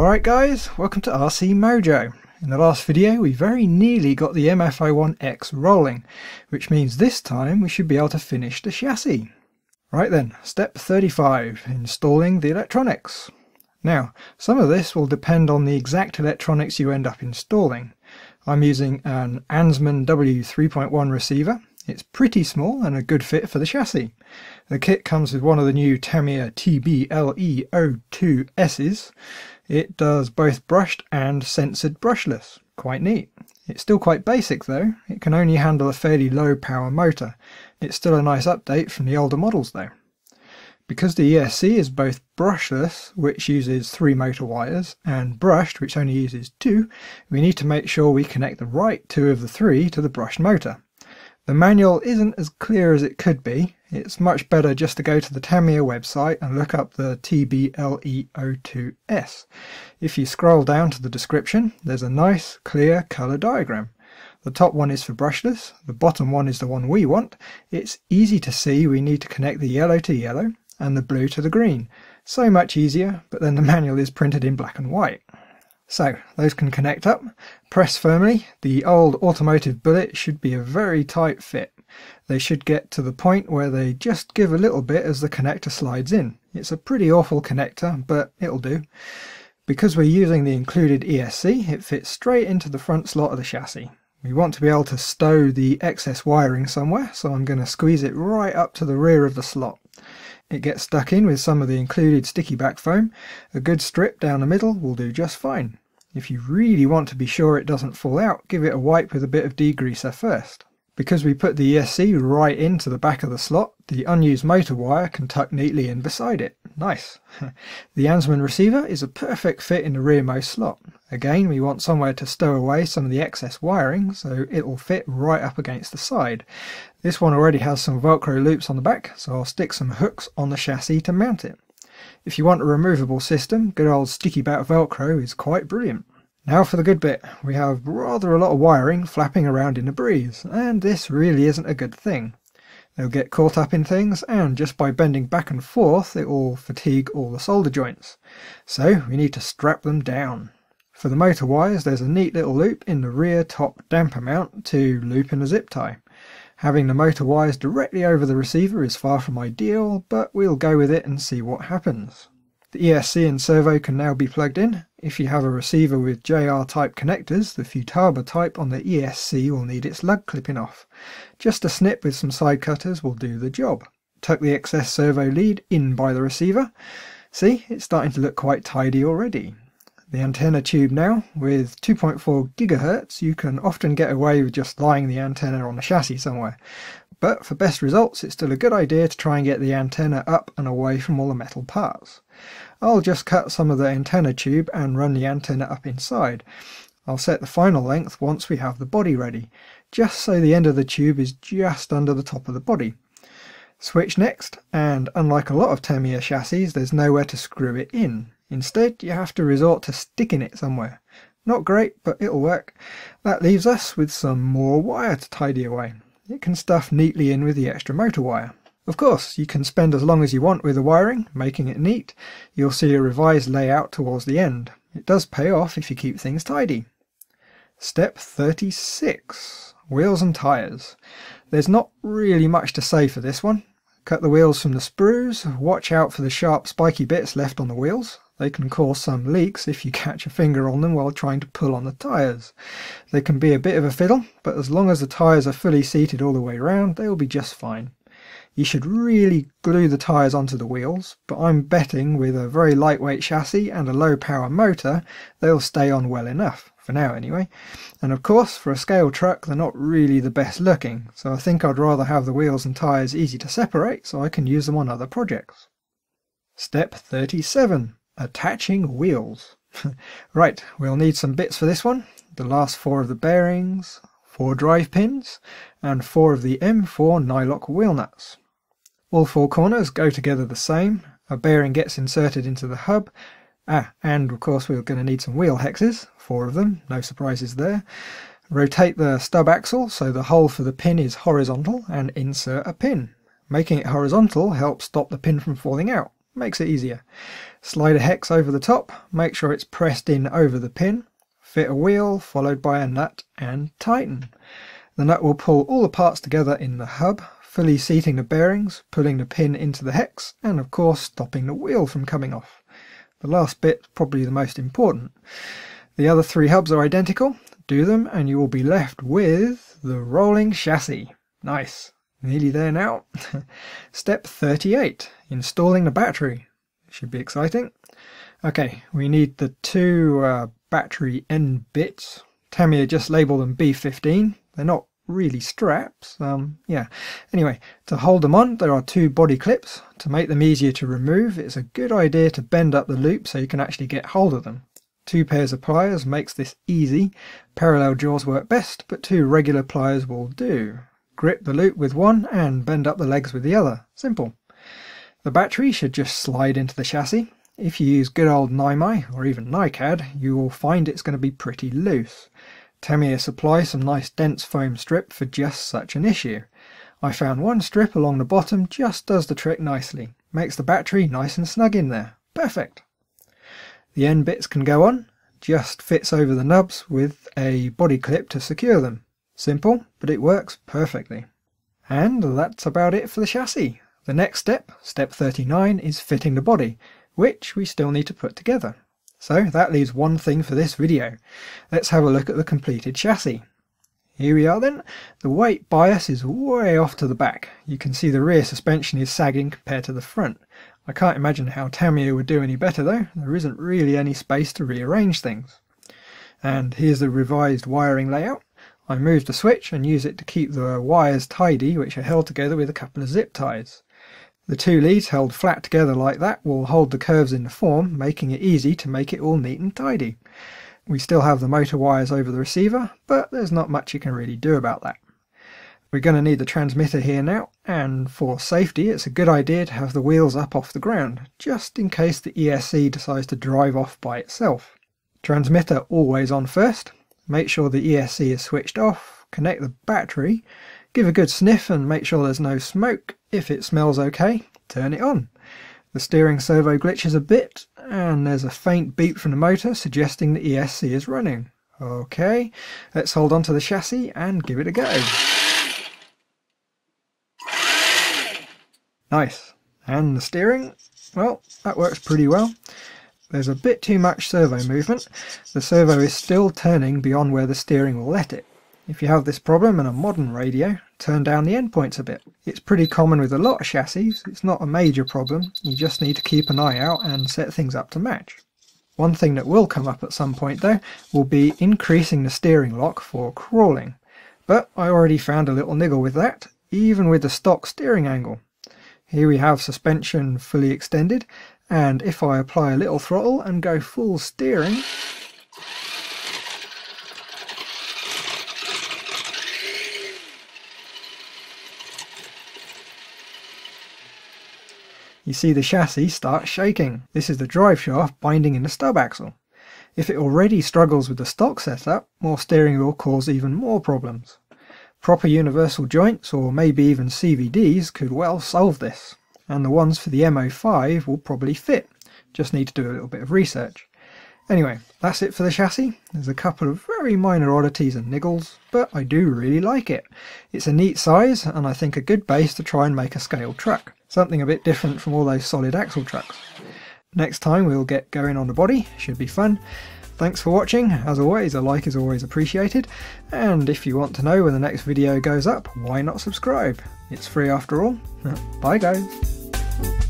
Alright guys, welcome to RC Mojo. In the last video we very nearly got the MF-01X rolling, which means this time we should be able to finish the chassis. Right then, step 35, installing the electronics. Now, some of this will depend on the exact electronics you end up installing. I'm using an Ansman W3.1 receiver. It's pretty small and a good fit for the chassis. The kit comes with one of the new Tamiya TBLE-02Ss. It does both brushed and censored brushless. Quite neat. It's still quite basic though. It can only handle a fairly low power motor. It's still a nice update from the older models though. Because the ESC is both brushless, which uses 3 motor wires, and brushed, which only uses 2, we need to make sure we connect the right 2 of the 3 to the brushed motor. The manual isn't as clear as it could be. It's much better just to go to the Tamiya website and look up the TBLE-02S. If you scroll down to the description, there's a nice, clear colour diagram. The top one is for brushless, the bottom one is the one we want. It's easy to see we need to connect the yellow to yellow and the blue to the green. So much easier, but then the manual is printed in black and white. So, those can connect up. Press firmly. The old automotive bullet should be a very tight fit. They should get to the point where they just give a little bit as the connector slides in. It's a pretty awful connector, but it'll do. Because we're using the included ESC, it fits straight into the front slot of the chassis. We want to be able to stow the excess wiring somewhere, so I'm going to squeeze it right up to the rear of the slot. It gets stuck in with some of the included sticky back foam. A good strip down the middle will do just fine. If you really want to be sure it doesn't fall out, give it a wipe with a bit of degreaser first. Because we put the ESC right into the back of the slot, the unused motor wire can tuck neatly in beside it. Nice! The Ansman receiver is a perfect fit in the rearmost slot. Again, we want somewhere to stow away some of the excess wiring, so it'll fit right up against the side. This one already has some Velcro loops on the back, so I'll stick some hooks on the chassis to mount it. If you want a removable system, good old sticky back Velcro is quite brilliant. Now for the good bit. We have rather a lot of wiring flapping around in the breeze, and this really isn't a good thing. They'll get caught up in things, and just by bending back and forth it will fatigue all the solder joints. So we need to strap them down. For the motor wires, there's a neat little loop in the rear top damper mount to loop in a zip tie. Having the motor wires directly over the receiver is far from ideal, but we'll go with it and see what happens. The ESC and servo can now be plugged in. If you have a receiver with JR type connectors, the Futaba type on the ESC will need its lug clipping off. Just a snip with some side cutters will do the job. Tuck the excess servo lead in by the receiver. See, it's starting to look quite tidy already. The antenna tube now, with 2.4 GHz, you can often get away with just lying the antenna on the chassis somewhere. But for best results, it's still a good idea to try and get the antenna up and away from all the metal parts. I'll just cut some of the antenna tube and run the antenna up inside. I'll set the final length once we have the body ready, just so the end of the tube is just under the top of the body. Switch next, and unlike a lot of Tamiya chassis, there's nowhere to screw it in. Instead, you have to resort to sticking it somewhere. Not great, but it'll work. That leaves us with some more wire to tidy away. It can stuff neatly in with the extra motor wire. Of course, you can spend as long as you want with the wiring, making it neat. You'll see a revised layout towards the end. It does pay off if you keep things tidy. Step 36. Wheels and tyres. There's not really much to say for this one. Cut the wheels from the sprues. Watch out for the sharp spiky bits left on the wheels. They can cause some leaks if you catch a finger on them while trying to pull on the tyres. They can be a bit of a fiddle, but as long as the tyres are fully seated all the way around, they will be just fine. You should really glue the tyres onto the wheels, but I'm betting with a very lightweight chassis and a low power motor, they'll stay on well enough, for now anyway. And of course, for a scale truck, they're not really the best looking, so I think I'd rather have the wheels and tyres easy to separate so I can use them on other projects. Step 37. Attaching wheels. Right, we'll need some bits for this one. The last 4 of the bearings, 4 drive pins, and 4 of the M4 nylock wheel nuts. All 4 corners go together the same. A bearing gets inserted into the hub. And of course we're going to need some wheel hexes, 4 of them, no surprises there. Rotate the stub axle so the hole for the pin is horizontal and insert a pin. Making it horizontal helps stop the pin from falling out. makes it easier. Slide a hex over the top, make sure it's pressed in over the pin, fit a wheel followed by a nut and tighten. The nut will pull all the parts together in the hub, fully seating the bearings, pulling the pin into the hex, and of course stopping the wheel from coming off. The last bit probably the most important. The other 3 hubs are identical. Do them and you will be left with the rolling chassis. Nice. Nearly there now. Step 38. Installing the battery. Should be exciting. Okay, we need the 2 battery end bits. Tamiya just label them B15. They're not really straps. Yeah. Anyway, to hold them on, there are 2 body clips. To make them easier to remove, it's a good idea to bend up the loop so you can actually get hold of them. 2 pairs of pliers makes this easy. Parallel jaws work best, but 2 regular pliers will do. Grip the loop with one and bend up the legs with the other. Simple. The battery should just slide into the chassis. If you use good old Naimai or even NiCad, you will find it's going to be pretty loose. Tamiya supply some nice dense foam strip for just such an issue. I found one strip along the bottom just does the trick nicely. Makes the battery nice and snug in there. Perfect. The end bits can go on. Just fits over the nubs with a body clip to secure them. Simple, but it works perfectly. And that's about it for the chassis. The next step, step 39, is fitting the body, which we still need to put together. So that leaves one thing for this video. Let's have a look at the completed chassis. Here we are then. The weight bias is way off to the back. You can see the rear suspension is sagging compared to the front. I can't imagine how Tamiya would do any better though. There isn't really any space to rearrange things. And here's the revised wiring layout. I moved the switch and use it to keep the wires tidy, which are held together with a couple of zip ties. The 2 leads held flat together like that will hold the curves in the form, making it easy to make it all neat and tidy. We still have the motor wires over the receiver, but there's not much you can really do about that. We're going to need the transmitter here now, and for safety it's a good idea to have the wheels up off the ground, just in case the ESC decides to drive off by itself. Transmitter always on first. Make sure the ESC is switched off, connect the battery, give a good sniff and make sure there's no smoke. If it smells okay, turn it on. The steering servo glitches a bit and there's a faint beep from the motor suggesting the ESC is running. Okay, let's hold on to the chassis and give it a go. Nice. And the steering, well, that works pretty well. There's a bit too much servo movement. The servo is still turning beyond where the steering will let it. If you have this problem in a modern radio, turn down the endpoints a bit. It's pretty common with a lot of chassis. It's not a major problem. You just need to keep an eye out and set things up to match. One thing that will come up at some point though will be increasing the steering lock for crawling. But I already found a little niggle with that, even with the stock steering angle. Here we have suspension fully extended, and if I apply a little throttle and go full steering, you see the chassis start shaking. This is the drive shaft binding in the stub axle. If it already struggles with the stock setup, more steering will cause even more problems. Proper universal joints or maybe even CVDs could well solve this, and the ones for the MO5 will probably fit. Just need to do a little bit of research. Anyway, that's it for the chassis. There's a couple of very minor oddities and niggles, but I do really like it. It's a neat size and I think a good base to try and make a scale truck. Something a bit different from all those solid axle trucks. Next time we'll get going on the body, should be fun. Thanks for watching. As always, a like is always appreciated, and if you want to know when the next video goes up, why not subscribe? It's free after all. Bye guys.